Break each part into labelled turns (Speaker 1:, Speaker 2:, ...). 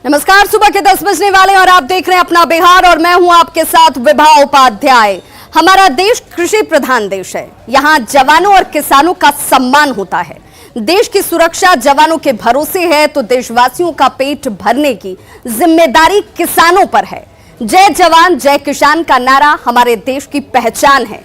Speaker 1: नमस्कार, सुबह के 10 बजने वाले और आप देख रहे हैं अपना बिहार और मैं हूं आपके साथ विभा उपाध्याय। हमारा देश कृषि प्रधान देश है। यहां जवानों और किसानों का सम्मान होता है। देश की सुरक्षा जवानों के भरोसे है तो देशवासियों का पेट भरने की जिम्मेदारी किसानों पर है। जय जवान जय किसान का नारा हमारे देश की पहचान है,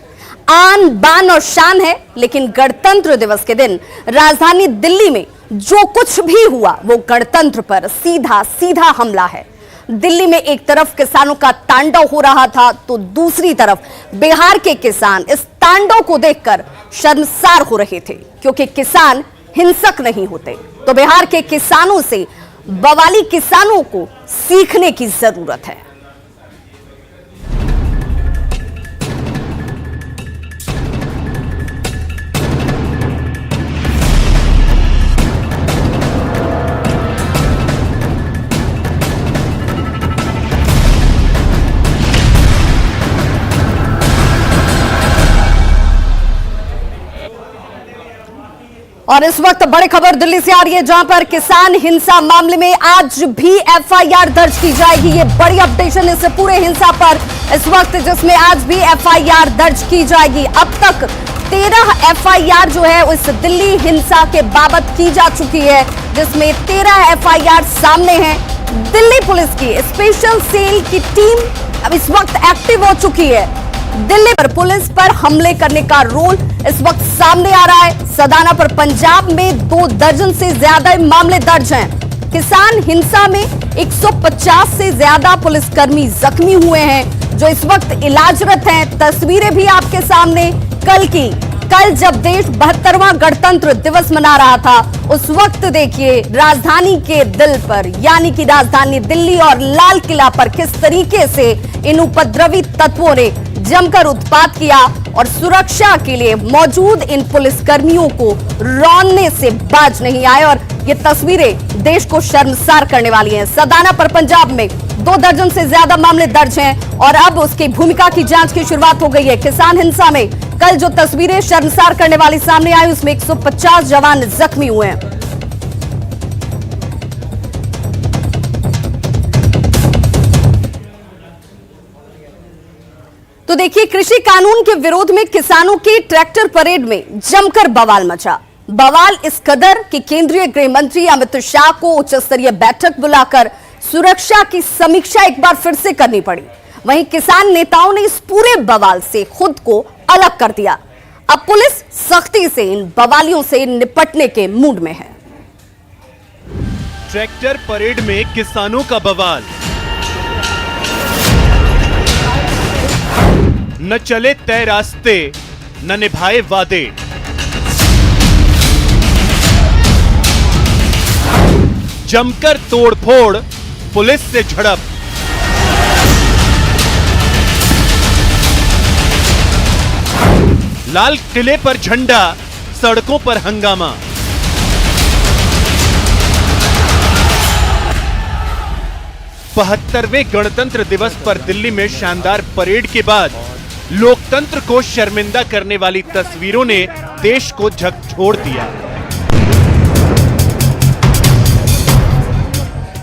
Speaker 1: आन बान और शान है। लेकिन गणतंत्र दिवस के दिन राजधानी दिल्ली में जो कुछ भी हुआ वो गणतंत्र पर सीधा सीधा हमला है। दिल्ली में एक तरफ किसानों का तांडव हो रहा था तो दूसरी तरफ बिहार के किसान इस तांडव को देखकर शर्मसार हो रहे थे, क्योंकि किसान हिंसक नहीं होते। तो बिहार के किसानों से बवाली किसानों को सीखने की जरूरत है। और इस वक्त बड़ी खबर दिल्ली से आ रही है, जहां पर किसान हिंसा मामले में आज भी एफआईआर दर्ज की जाएगी। ये बड़ी अपडेशन इस पूरे हिंसा पर इस वक्त, जिसमें आज भी एफआईआर दर्ज की जाएगी। अब तक 13 एफआईआर जो है उस दिल्ली हिंसा के बाबत की जा चुकी है, जिसमें 13 एफआईआर सामने हैं। दिल्ली पुलिस की स्पेशल सेल की टीम अब इस वक्त एक्टिव हो चुकी है। दिल्ली पर पुलिस पर हमले करने का रोल इस वक्त सामने आ रहा है। सदाना पर पंजाब में 2 दर्जन से ज्यादा मामले दर्ज हैं। किसान हिंसा में 150 से ज्यादा पुलिसकर्मी जख्मी हुए हैं, जो इस वक्त इलाजरत हैं। तस्वीरें भी आपके सामने कल जब देश 72वां गणतंत्र दिवस मना रहा था, उस वक्त देखिए राजधानी के दिल पर यानी कि राजधानी दिल्ली और लाल किला पर किस तरीके से इन उपद्रवी तत्वों ने जमकर उत्पात किया और सुरक्षा के लिए मौजूद इन पुलिसकर्मियों को रौंदने से बाज नहीं आए। और ये तस्वीरें देश को शर्मसार करने वाली हैं। सदाना पर पंजाब में 2 दर्जन से ज्यादा मामले दर्ज हैं और अब उसकी भूमिका की जांच की शुरुआत हो गई है। किसान हिंसा में कल जो तस्वीरें शर्मसार करने वाली सामने आई, उसमें 150 जवान जख्मी हुए हैं। तो देखिए, कृषि कानून के विरोध में किसानों की ट्रैक्टर परेड में जमकर बवाल मचा। बवाल इस कदर कि केंद्रीय गृह मंत्री अमित शाह को उच्च स्तरीय बैठक बुलाकर सुरक्षा की समीक्षा एक बार फिर से करनी पड़ी। वहीं किसान नेताओं ने इस पूरे बवाल से खुद को अलग कर दिया। अब पुलिस सख्ती से इन बवालियों से निपटने के मूड में है।
Speaker 2: ट्रैक्टर परेड में किसानों का बवाल। न चले तय रास्ते, न निभाए वादे। जमकर तोड़फोड़, पुलिस से झड़प। लाल किले पर झंडा, सड़कों पर हंगामा। बहत्तरवें गणतंत्र दिवस पर दिल्ली में शानदार परेड के बाद लोकतंत्र को शर्मिंदा करने वाली तस्वीरों ने देश को झकझोर दिया।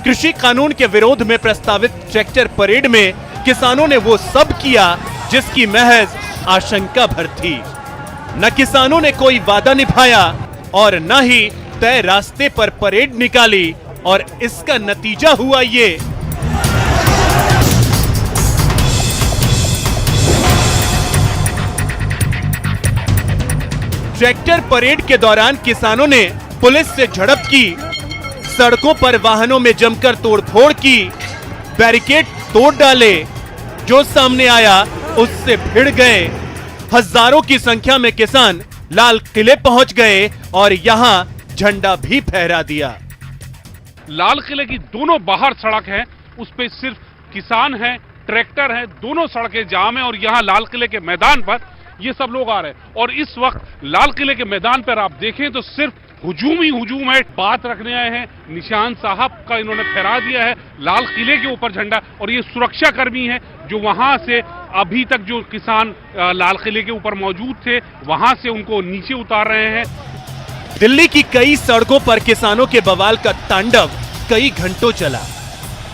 Speaker 2: कृषि कानून के विरोध में प्रस्तावित ट्रैक्टर परेड में किसानों ने वो सब किया जिसकी महज आशंका भर थी। न किसानों ने कोई वादा निभाया और न ही तय रास्ते पर परेड निकाली, और इसका नतीजा हुआ ये। ट्रैक्टर परेड के दौरान किसानों ने पुलिस से झड़प की, सड़कों पर वाहनों में जमकर तोड़फोड़ की, बैरिकेड तोड़ डाले। जो सामने आया उससे भिड़ गए। हजारों की संख्या में किसान लाल किले पहुंच गए और यहां झंडा भी फहरा दिया।
Speaker 3: लाल किले की दोनों बाहर सड़क है, उस पे सिर्फ किसान है, ट्रैक्टर है, दोनों सड़कें जाम है और यहाँ लाल किले के मैदान पर ये सब लोग आ रहे हैं। और इस वक्त लाल किले के मैदान पर आप देखें तो सिर्फ हुजूम ही हुजूम है। बात रखने आए हैं निशान साहब का, इन्होंने फहरा दिया है लाल किले के ऊपर झंडा, और ये सुरक्षा कर्मी है जो वहां से अभी तक जो किसान लाल किले के ऊपर मौजूद थे वहां से उनको नीचे उतार रहे हैं।
Speaker 2: दिल्ली की कई सड़कों पर किसानों के बवाल का तांडव कई घंटों चला।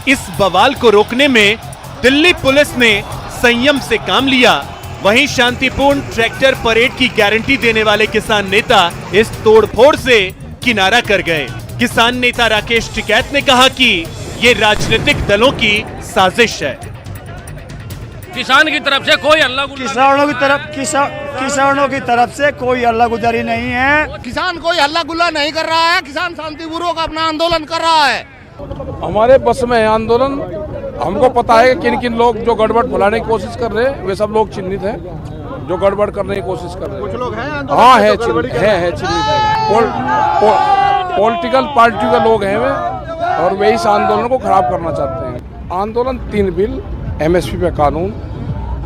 Speaker 2: इस बवाल को रोकने में दिल्ली पुलिस ने संयम से काम लिया। वहीं शांतिपूर्ण ट्रैक्टर परेड की गारंटी देने वाले किसान नेता इस तोड़फोड़ से किनारा कर गए। किसान नेता राकेश टिकैत ने कहा कि ये राजनीतिक दलों की साजिश है।
Speaker 4: किसान की तरफ से कोई अल्लाह
Speaker 5: किसानों की तरफ से कोई अल्लाह गुजारी नहीं है।
Speaker 6: किसान कोई हल्ला गुल्ला नहीं कर रहा है। किसान शांतिपूर्वक अपना आंदोलन कर रहा है।
Speaker 7: हमारे बस में है आंदोलन। हमको पता है कि किन किन लोग जो गड़बड़ फैलाने की कोशिश कर रहे हैं, वे सब लोग चिन्हित हैं जो गड़बड़ करने की कोशिश कर रहे हैं। कुछ लोग हैं, हाँ है, चिन्हित है। पॉलिटिकल पार्टी के लोग हैं वे, और वे इस आंदोलन को खराब करना चाहते हैं। आंदोलन 3 बिल, MSP पे कानून,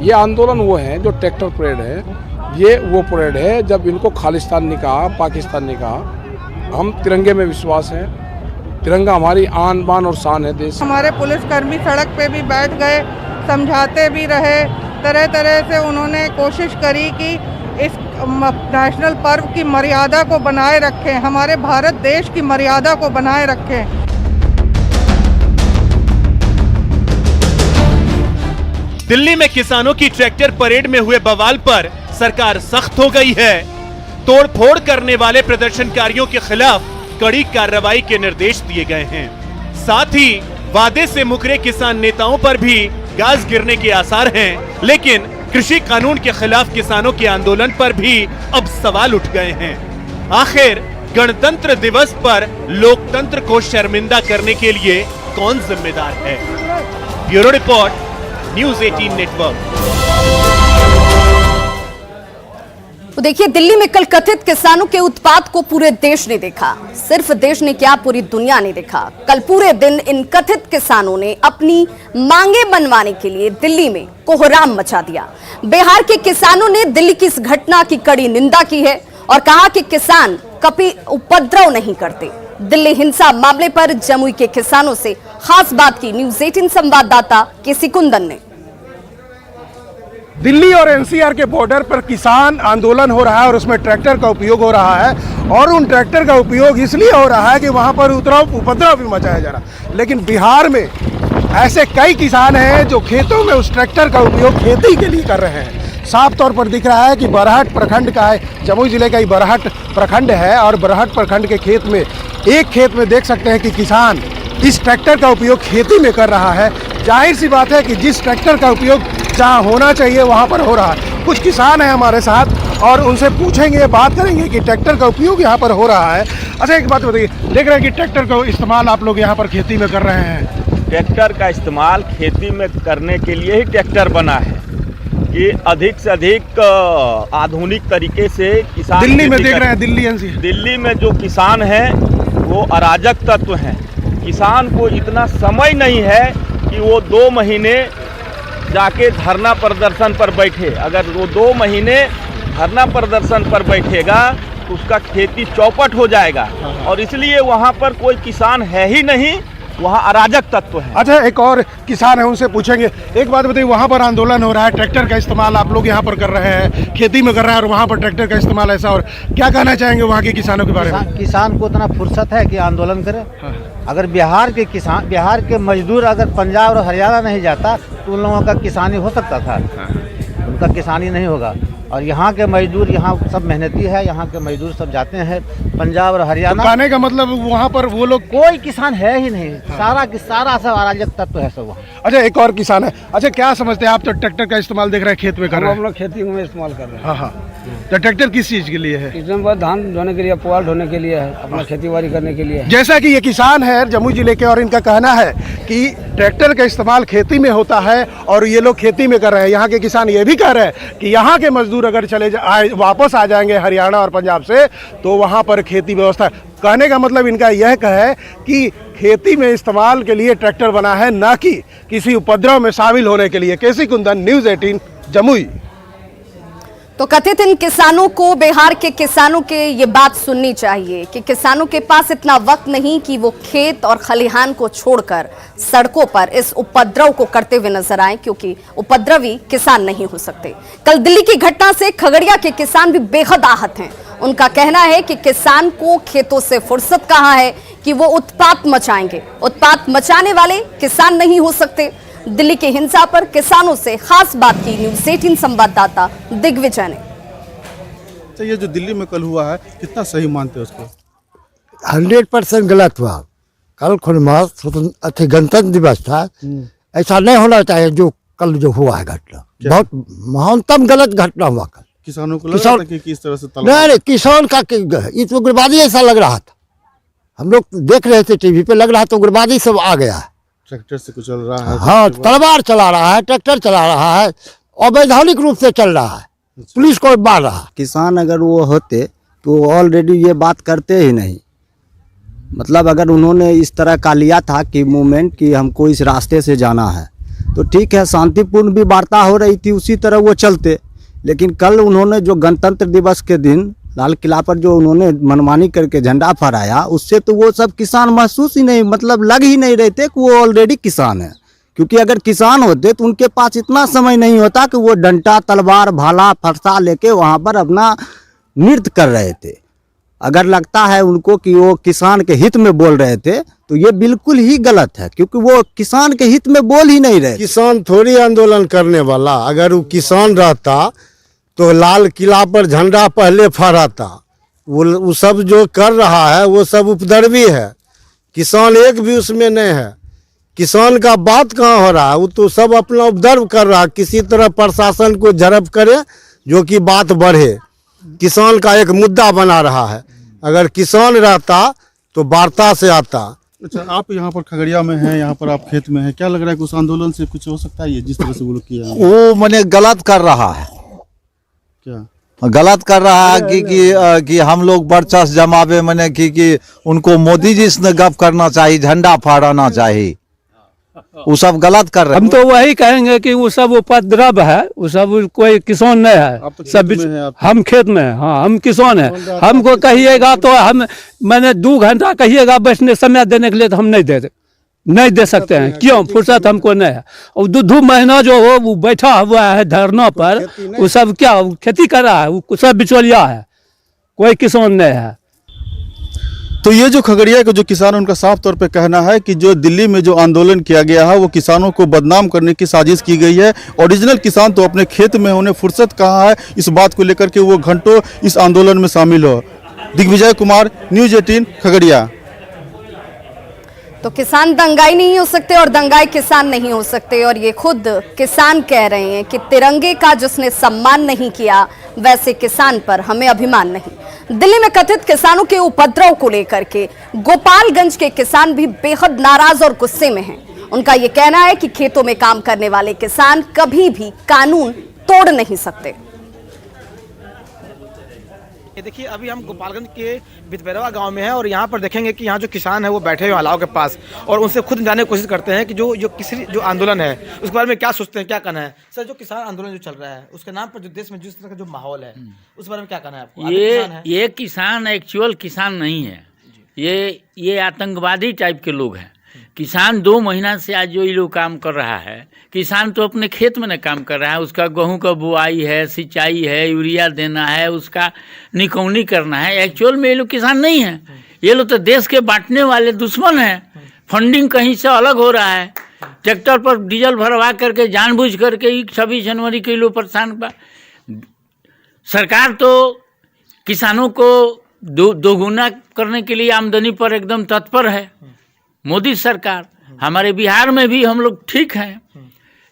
Speaker 7: ये आंदोलन वो है जो ट्रैक्टर परेड है। ये वो परेड है जब इनको खालिस्तान नहीं कहा, पाकिस्तान नहीं कहा। हम तिरंगे में विश्वास है। तिरंगा हमारी आन बान और शान है देश।
Speaker 8: हमारे पुलिसकर्मी सड़क पे भी बैठ गए, समझाते भी रहे, तरह तरह से उन्होंने कोशिश करी कि इस नेशनल पर्व की मर्यादा को बनाए रखें, हमारे भारत देश की मर्यादा को बनाए रखें।
Speaker 2: दिल्ली में किसानों की ट्रैक्टर परेड में हुए बवाल पर सरकार सख्त हो गई है। तोड़फोड़ करने वाले प्रदर्शनकारियों के खिलाफ कड़ी कार्रवाई के निर्देश दिए गए हैं। साथ ही वादे से मुकरे किसान नेताओं पर भी गाज गिरने के आसार हैं। लेकिन कृषि कानून के खिलाफ किसानों के आंदोलन पर भी अब सवाल उठ गए हैं। आखिर गणतंत्र दिवस पर लोकतंत्र को शर्मिंदा करने के लिए कौन जिम्मेदार है? Bureau report, news 18 network.
Speaker 1: तो देखिए, दिल्ली में कल कथित किसानों के उत्पात को पूरे देश ने देखा। सिर्फ देश ने क्या, पूरी दुनिया ने देखा। कल पूरे दिन इन कथित किसानों ने अपनी मांगे मनवाने के लिए दिल्ली में कोहराम मचा दिया। बिहार के किसानों ने दिल्ली की इस घटना की कड़ी निंदा की है और कहा कि किसान कभी उपद्रव नहीं करते। दिल्ली हिंसा मामले पर जमुई के किसानों से खास बात की न्यूज़ 18 संवाददाता केसी कुंदन ने।
Speaker 5: दिल्ली और NCR के बॉर्डर पर किसान आंदोलन हो रहा है और उसमें ट्रैक्टर का उपयोग हो रहा है, और उन ट्रैक्टर का उपयोग इसलिए हो रहा है कि वहां पर उपद्रव भी मचाया जा रहा है। लेकिन बिहार में ऐसे कई किसान हैं जो खेतों में उस ट्रैक्टर का उपयोग खेती के लिए कर रहे हैं। साफ तौर पर दिख रहा है कि बरहट प्रखंड का है, जमुई जिले का ही बरहट प्रखंड है, और बरहट प्रखंड के खेत में, एक खेत में देख सकते हैं कि किसान इस ट्रैक्टर का उपयोग खेती में कर रहा है। जाहिर सी बात है कि जिस ट्रैक्टर का उपयोग जहाँ होना चाहिए वहाँ पर हो रहा है। कुछ किसान हैं हमारे साथ और उनसे पूछेंगे, बात करेंगे कि ट्रैक्टर का उपयोग यहाँ पर हो रहा है। अच्छा, एक बात बताइए, देख रहे हैं कि ट्रैक्टर का इस्तेमाल आप लोग यहाँ पर खेती में कर रहे हैं।
Speaker 9: ट्रैक्टर का इस्तेमाल खेती में करने के लिए ही ट्रैक्टर बना है कि अधिक से अधिक आधुनिक तरीके से किसान
Speaker 5: दिल्ली में देख रहे हैं, दिल्ली
Speaker 9: में जो किसान हैं वो अराजक तत्व हैं। किसान को इतना समय नहीं है कि वो 2 महीने जाके धरना प्रदर्शन पर बैठे। अगर वो 2 महीने धरना प्रदर्शन पर बैठेगा तो उसका खेती चौपट हो जाएगा, और इसलिए वहाँ पर कोई किसान है ही नहीं, वहाँ अराजक तत्व है।
Speaker 5: अच्छा, एक और किसान है, उनसे पूछेंगे। एक बात बताइए, वहाँ पर आंदोलन हो रहा है, ट्रैक्टर का इस्तेमाल आप लोग यहाँ पर कर रहे हैं, खेती में कर रहे हैं, और वहाँ पर ट्रैक्टर का इस्तेमाल ऐसा, और क्या कहना चाहेंगे वहाँ के किसानों के बारे में?
Speaker 10: किसान को उतना फुर्सत है कि आंदोलन करे।
Speaker 5: हाँ।
Speaker 10: अगर बिहार के किसान, बिहार के मजदूर अगर पंजाब और हरियाणा नहीं जाता तो उन लोगों का किसानी हो सकता था। उनका किसानी नहीं होगा। और यहाँ के मजदूर, यहाँ सब मेहनती है, यहाँ के मजदूर सब जाते हैं पंजाब और हरियाणा।
Speaker 5: तो कहने का मतलब वहाँ पर वो लोग,
Speaker 10: कोई किसान है ही नहीं। हाँ। सारा सब अराजक तत्व है सब वहाँ।
Speaker 5: अच्छा, एक और किसान है। अच्छा, क्या समझते हैं आप? तो ट्रैक्टर का इस्तेमाल देख रहे हैं, खेत में कर रहे हैं।
Speaker 7: हम लोग खेती में इस्तेमाल कर रहे हैं।
Speaker 5: हाँ हाँ। तो ट्रैक्टर किस चीज के लिए है?
Speaker 7: इसमें बस धान ढोने के लिए, पुआल ढोने के लिए है, अपना खेती बाड़ी करने के लिए है।
Speaker 5: जैसा कि ये किसान है जमुई जिले के, और इनका कहना है कि ट्रैक्टर का इस्तेमाल खेती में होता है और ये लोग खेती में कर रहे हैं। यहाँ के किसान ये भी कह रहे हैं कि यहाँ के मजदूर अगर वापस आ जाएंगे हरियाणा और पंजाब से तो वहाँ पर खेती व्यवस्था। कहने का मतलब इनका यह है कि खेती में इस्तेमाल के लिए ट्रैक्टर बना है, ना कि किसी उपद्रव में शामिल होने के लिए। केसी कुंदन, न्यूज़ 18 जमुई।
Speaker 1: तो कथित इन किसानों को, बिहार के किसानों के ये बात सुननी चाहिए कि किसानों के पास इतना वक्त नहीं कि वो खेत और खलिहान को छोड़कर सड़कों पर इस उपद्रव को करते हुए नजर आए, क्योंकि उपद्रवी किसान नहीं हो सकते। कल दिल्ली की घटना से खगड़िया के किसान भी बेहद आहत हैं। उनका कहना है कि किसान को खेतों से फुर्सत कहाँ है कि वो उत्पात मचाएंगे। उत्पात मचाने वाले किसान नहीं हो सकते। दिल्ली की हिंसा पर किसानों से खास बात की न्यूज़ 18 संवाददाता दिग्विजय ने।
Speaker 11: तो ये जो दिल्ली में कल हुआ है, कितना सही मानते हैं उसको?
Speaker 12: 100% गलत हुआ। कल गणतंत्र दिवस था, ऐसा नहीं होना चाहिए जो कल जो हुआ है घटना। बहुत महानतम गलत घटना हुआ कल।
Speaker 11: किसानों को लगा था कि किस तरह से
Speaker 12: नहीं, किसान का इस उग्रवादी ऐसा लग रहा था। हम लोग देख रहे थे टीवी पे, लग रहा था उग्रवादी सब आ गया है।
Speaker 11: ट्रैक्टर से कुछ चल रहा है।
Speaker 12: हाँ, तलवार चला रहा है, ट्रैक्टर चला रहा है, अवैधानिक रूप से चल रहा है, पुलिस को मार रहा है।
Speaker 10: किसान अगर वो होते तो ऑलरेडी ये बात करते ही नहीं। मतलब अगर उन्होंने इस तरह का लिया था कि मूवमेंट कि हमको इस रास्ते से जाना है, तो ठीक है, शांतिपूर्ण भी वार्ता हो रही थी, उसी तरह वो चलते। लेकिन कल उन्होंने जो गणतंत्र दिवस के दिन लाल किला पर जो उन्होंने मनमानी करके झंडा फहराया, उससे तो वो सब किसान महसूस ही नहीं, मतलब लग ही नहीं रहे थे कि वो ऑलरेडी किसान है। क्योंकि अगर किसान होते तो उनके पास इतना समय नहीं होता कि वो डंडा, तलवार, भाला, फरसा लेके वहाँ पर अपना नृत्य कर रहे थे। अगर लगता है उनको कि वो किसान के हित में बोल रहे थे, तो ये बिल्कुल ही गलत है, क्योंकि वो किसान के हित में बोल ही नहीं रहे।
Speaker 12: किसान थोड़ी आंदोलन करने वाला, अगर वो किसान रहता तो लाल किला पर झंडा पहले फहराता। वो सब जो कर रहा है वो सब उपद्रवी है। किसान एक भी उसमें नहीं है। किसान का बात कहाँ हो रहा है? वो तो सब अपना उपद्रव कर रहा है। किसी तरह प्रशासन को झड़प करे जो कि बात बढ़े। किसान का एक मुद्दा बना रहा है। अगर किसान रहता तो वार्ता से आता।
Speaker 11: अच्छा, आप यहाँ पर खगड़िया में हैं, यहाँ पर आप खेत में हैं, क्या लग रहा है कि उस आंदोलन से कुछ हो सकता है? ये जिस तरह से वो लोग किया है,
Speaker 10: वो मैंने गलत कर रहा है।
Speaker 11: क्या
Speaker 10: गलत कर रहा है कि हम लोग वर्चस्व जमावे, मैंने कि उनको मोदी जी से गप करना चाहिए, झंडा फहराना चाहिए। वो सब गलत कर रहे हैं।
Speaker 4: हम तो वही कहेंगे कि वो सब उपद्रव है, वो सब कोई किसान नहीं है।
Speaker 11: आप तो
Speaker 4: सब
Speaker 11: खेत में हैं,
Speaker 4: हम खेत में हैं। हाँ, हम किसान हैं। हमको कहिएगा तो हम, मैंने 2 घंटा कहिएगा बैठने समय देने के लिए, तो हम नहीं दे सकते हैं। क्यों? फुर्सत हमको नहीं है। और 2 महीना जो हो वो बैठा हुआ है धरना पर, वो सब क्या खेती कर रहा है? वो सब बिचौलिया है, कोई किसान नहीं है।
Speaker 11: तो ये जो खगड़िया के जो किसान, उनका साफ तौर पे कहना है कि जो दिल्ली में जो आंदोलन किया गया है वो किसानों को बदनाम करने की साजिश की गई है। ओरिजिनल किसान तो अपने खेत में, उन्हें फुर्सत कहाँ है इस बात को लेकर के वो घंटों इस आंदोलन में शामिल हो। दिग्विजय कुमार, न्यूज़ 18 खगड़िया।
Speaker 1: तो किसान दंगाई नहीं हो सकते और दंगाई किसान नहीं हो सकते, और ये खुद किसान कह रहे हैं कि तिरंगे का जिसने सम्मान नहीं किया वैसे किसान पर हमें अभिमान नहीं। दिल्ली में कथित किसानों के उपद्रव को लेकर के गोपालगंज के किसान भी बेहद नाराज और गुस्से में हैं। उनका ये कहना है कि खेतों में काम करने वाले किसान कभी भी कानून तोड़ नहीं सकते।
Speaker 13: ये देखिए, अभी हम गोपालगंज के बितबैरवा गांव में हैं और यहाँ पर देखेंगे कि यहाँ जो किसान है वो बैठे हुए अलाव के पास, और उनसे खुद जानने की कोशिश करते हैं कि जो आंदोलन है उसके बारे में क्या सोचते हैं, क्या कहना है। सर, जो किसान आंदोलन जो चल रहा है उसके नाम पर जो देश में जिस तरह का जो माहौल है उस बारे में क्या कहना है आपको?
Speaker 14: ये किसान एक्चुअल किसान नहीं है, ये आतंकवादी टाइप के लोग हैं। किसान 2 महीना से आज जो ये लोग काम कर रहा है, किसान तो अपने खेत में न काम कर रहा है। उसका गेहूं का बुआई है, सिंचाई है, यूरिया देना है, उसका निकौनी करना है। एक्चुअल में ये लोग किसान नहीं हैं। ये लोग तो देश के बांटने वाले दुश्मन हैं। फंडिंग कहीं से अलग हो रहा है। ट्रैक्टर पर डीजल भरवा करके जानबूझ करके 26 जनवरी के लोग परेशान। सरकार तो किसानों को दोगुना करने के लिए आमदनी पर एकदम तत्पर है। मोदी सरकार, हमारे बिहार में भी हम लोग ठीक हैं,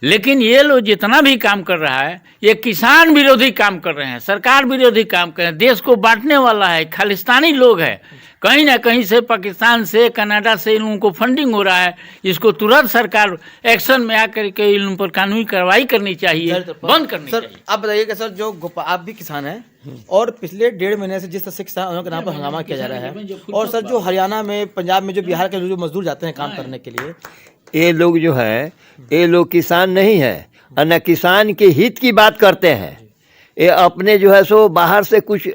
Speaker 14: लेकिन ये लोग जितना भी काम कर रहा है ये किसान विरोधी काम कर रहे हैं, सरकार विरोधी काम कर रहे हैं, देश को बांटने वाला है, खालिस्तानी लोग हैं। कहीं ना कहीं से पाकिस्तान से, कनाडा से इन लोगों को फंडिंग हो रहा है। इसको तुरंत सरकार एक्शन में आकर के इन लोगों पर कानूनी कार्रवाई करनी चाहिए, बंद करनी चाहिए।
Speaker 13: आप बताइएगा सर, जो आप भी किसान हैं और पिछले 1.5 महीने से जिस तरह से किसानों के नाम पर हंगामा किया जा रहा है, और सर जो हरियाणा में, पंजाब में, जो बिहार के जो मजदूर जाते हैं काम करने के लिए,
Speaker 15: ये लोग जो है, ये लोग किसान नहीं है और न किसान के हित की बात करते हैं। ये अपने जो है सो बाहर से कुछ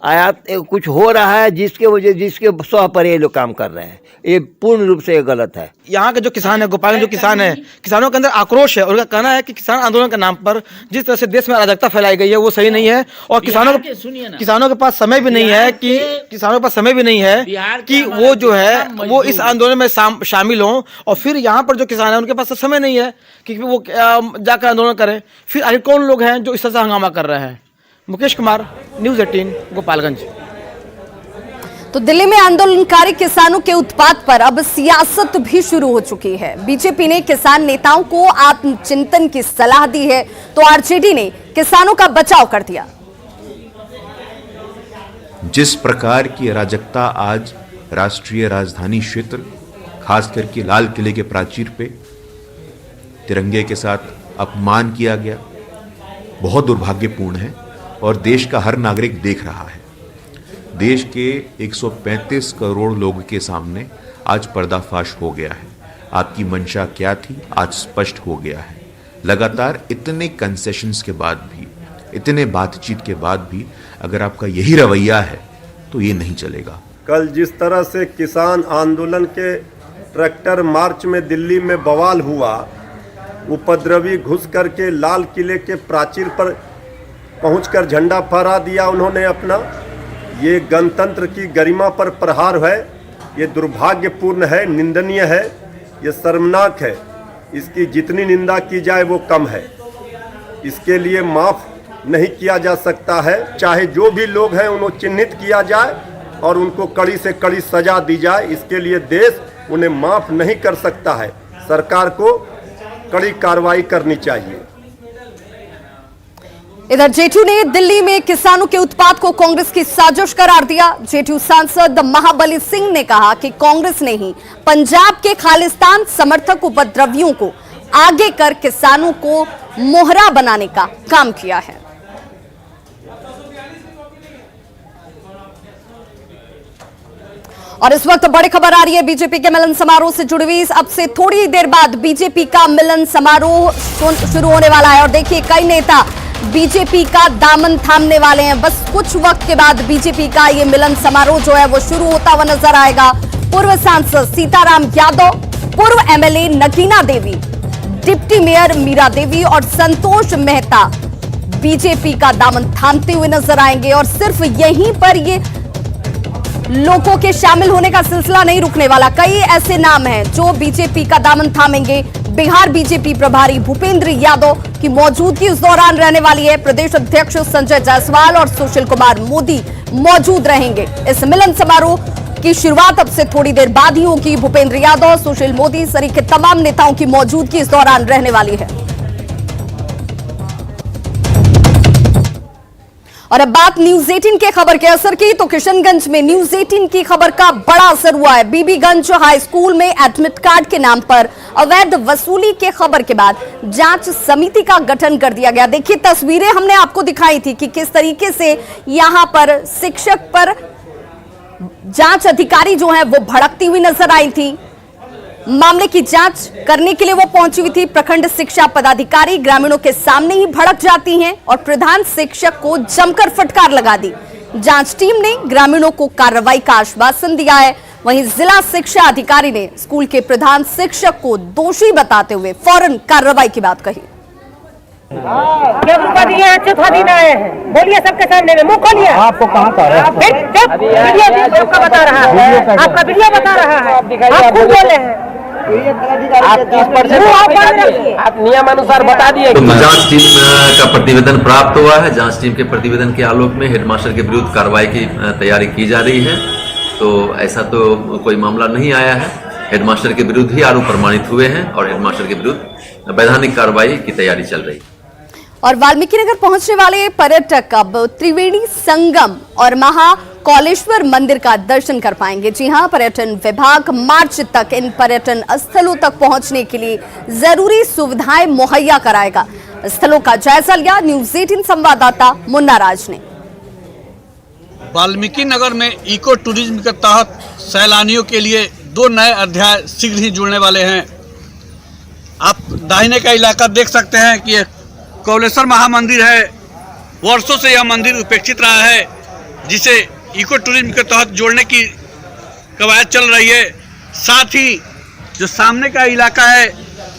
Speaker 15: आयात कुछ हो रहा है जिसके सौ पर ये लोग काम कर रहे हैं। ये पूर्ण रूप से ये गलत है।
Speaker 13: यहाँ के जो किसान है, गोपाल जो किसान है, किसानों के अंदर आक्रोश है और उनका कहना है कि किसान आंदोलन के नाम पर जिस तरह से देश में अराजकता फैलाई गई है वो सही नहीं है और किसानों के पास समय भी नहीं है कि वो जो है वो इस आंदोलन में शामिल हों और फिर यहाँ पर जो किसान है उनके पास समय नहीं है कि वो जाकर आंदोलन करें। फिर आखिर कौन लोग हैं जो इस तरह से हंगामा कर रहे हैं? मुकेश कुमार, न्यूज़ 18, गोपालगंज।
Speaker 1: तो दिल्ली में आंदोलनकारी किसानों के उत्पात पर अब सियासत भी शुरू हो चुकी है। बीजेपी ने किसान नेताओं को आत्मचिंतन की सलाह दी है तो आरजेडी ने किसानों का बचाव कर दिया।
Speaker 16: जिस प्रकार की अराजकता आज राष्ट्रीय राजधानी क्षेत्र, खास करके लाल किले के प्राचीर पे तिरंगे के साथ अपमान किया गया, बहुत दुर्भाग्यपूर्ण है और देश का हर नागरिक देख रहा है। देश के 135 करोड़ लोगों के सामने आज पर्दाफाश हो गया है। आपकी मंशा क्या थी आज स्पष्ट हो गया है। लगातार इतने कंसेशंस के बाद भी, इतने बातचीत के बाद भी अगर आपका यही रवैया है तो ये नहीं चलेगा।
Speaker 17: कल जिस तरह से किसान आंदोलन के ट्रैक्टर मार्च में दिल्ली में बवाल हुआ, उपद्रवी घुस करके लाल किले के प्राचीर पर पहुंचकर झंडा फहरा दिया उन्होंने अपना, ये गणतंत्र की गरिमा पर प्रहार है। ये दुर्भाग्यपूर्ण है, निंदनीय है, ये शर्मनाक है। इसकी जितनी निंदा की जाए वो कम है। इसके लिए माफ़ नहीं किया जा सकता है। चाहे जो भी लोग हैं उन्हें चिन्हित किया जाए और उनको कड़ी से कड़ी सजा दी जाए। इसके लिए देश उन्हें माफ़ नहीं कर सकता है। सरकार को कड़ी कार्रवाई करनी चाहिए।
Speaker 1: इधर जेडीयू ने दिल्ली में किसानों के उत्पात को कांग्रेस की साजिश करार दिया। जेडीयू सांसद महाबली सिंह ने कहा कि कांग्रेस ने ही पंजाब के खालिस्तान समर्थक उपद्रवियों को आगे कर किसानों को मोहरा बनाने का काम किया है। और इस वक्त बड़ी खबर आ रही है बीजेपी के मिलन समारोह से जुड़ी हुई। अब से थोड़ी देर बाद बीजेपी का मिलन समारोह शुरू होने वाला है और देखिए कई नेता बीजेपी का दामन थामने वाले हैं। बस कुछ वक्त के बाद बीजेपी का ये मिलन समारोह जो है वो शुरू होता हुआ नजर आएगा। पूर्व सांसद सीताराम यादव, पूर्व एमएलए नगीना देवी, डिप्टी मेयर मीरा देवी और संतोष मेहता बीजेपी का दामन थामते हुए नजर आएंगे। और सिर्फ यहीं पर ये लोगों के शामिल होने का सिलसिला नहीं रुकने वाला। कई ऐसे नाम हैं जो बीजेपी का दामन थामेंगे। बिहार बीजेपी प्रभारी भूपेंद्र यादव की मौजूदगी इस दौरान रहने वाली है। प्रदेश अध्यक्ष संजय जायसवाल और सुशील कुमार मोदी मौजूद रहेंगे। इस मिलन समारोह की शुरुआत अब से थोड़ी देर बाद ही होगी। भूपेंद्र यादव, सुशील मोदी सरीखे तमाम नेताओं की मौजूदगी इस दौरान रहने वाली है। और अब बात न्यूज 18 के खबर के असर की, तो किशनगंज में न्यूज 18 की खबर का बड़ा असर हुआ है। बीबीगंज हाई स्कूल में एडमिट कार्ड के नाम पर अवैध वसूली के खबर के बाद जांच समिति का गठन कर दिया गया। देखिए तस्वीरें हमने आपको दिखाई थी कि किस तरीके से यहां पर शिक्षक पर जांच अधिकारी जो है वो भड़कती हुई नजर आई थी। मामले की जांच करने के लिए वो पहुंची हुई थी। प्रखंड शिक्षा पदाधिकारी ग्रामीणों के सामने ही भड़क जाती हैं और प्रधान शिक्षक को जमकर फटकार लगा दी। जांच टीम ने ग्रामीणों को कार्रवाई का आश्वासन दिया है। वहीं जिला शिक्षा अधिकारी ने स्कूल के प्रधान शिक्षक को दोषी बताते हुए फौरन कार्रवाई की बात कही।
Speaker 18: बोलिए सबके सामने में, मुंह खोलिए। आपको कहाँ का आपका बता रहा है, आपका वीडियो बता रहा है, आप खुद बोले हैं। आप नियम अनुसार बता दिए।
Speaker 19: जांच टीम का प्रतिवेदन प्राप्त हुआ है। जांच टीम के प्रतिवेदन के आलोक में हेडमास्टर के विरुद्ध कार्रवाई की तैयारी की जा रही है। तो ऐसा तो कोई मामला नहीं आया है। हेडमास्टर के विरुद्ध ही आरोप प्रमाणित हुए हैं और हेडमास्टर के विरुद्ध वैधानिक कार्रवाई की तैयारी चल रही है।
Speaker 1: और वाल्मीकि नगर पहुंचने वाले पर्यटक अब त्रिवेणी संगम और महाकालेश्वर मंदिर का दर्शन कर पाएंगे। जी हां, पर्यटन विभाग मार्च तक इन पर्यटन स्थलों तक पहुंचने के लिए जरूरी सुविधाएं मुहैया कराएगा। स्थलों का जायजा लिया न्यूज 18 संवाददाता मुन्ना राज ने।
Speaker 20: वाल्मीकि नगर में इको टूरिज्म के तहत सैलानियों के लिए 2 नए अध्याय शीघ्र ही जुड़ने वाले हैं। आप दाहिने का इलाका देख सकते हैं कि कौलेश्वर महामंदिर है वर्षों से यह मंदिर उपेक्षित रहा है, जिसे इको टूरिज्म के तहत जोड़ने की कवायद चल रही है। साथ ही जो सामने का इलाका है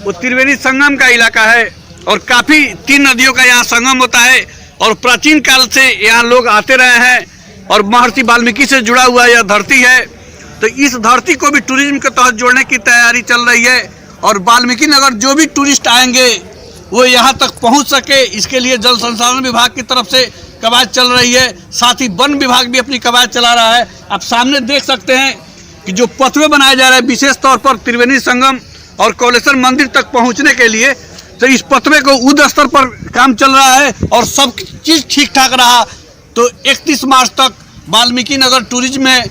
Speaker 20: वो त्रिवेणी संगम का इलाका है और काफ़ी 3 नदियों का यहाँ संगम होता है और प्राचीन काल से यहाँ लोग आते रहे हैं और महर्षि वाल्मीकि से जुड़ा हुआ यह धरती है। तो इस धरती को भी टूरिज्म के तहत जोड़ने की तैयारी चल रही है और वाल्मीकि नगर जो भी टूरिस्ट आएंगे वो यहाँ तक पहुँच सके, इसके लिए जल संसाधन विभाग की तरफ से कवायद चल रही है। साथ ही वन विभाग भी अपनी कवायद चला रहा है। आप सामने देख सकते हैं कि जो पथवे बनाए जा रहे हैं विशेष तौर पर त्रिवेणी संगम और कौलेश्वर मंदिर तक पहुंचने के लिए, तो इस पथवे को युद्ध स्तर पर काम चल रहा है और सब चीज़ ठीक ठाक रहा तो 31 मार्च तक वाल्मीकि नगर टूरिज्म में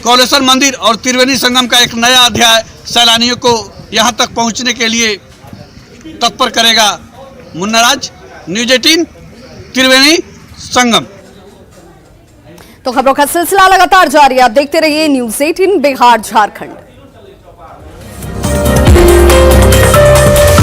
Speaker 20: कौलेश्वर मंदिर और त्रिवेणी संगम का एक नया अध्याय सैलानियों को यहाँ तक पहुँचने के लिए तत्पर करेगा। मुन्ना राज, न्यूज़ 18, त्रिवेणी संगम।
Speaker 1: तो खबरों का सिलसिला लगातार जारी है। आप देखते रहिए न्यूज़ 18 बिहार झारखंड।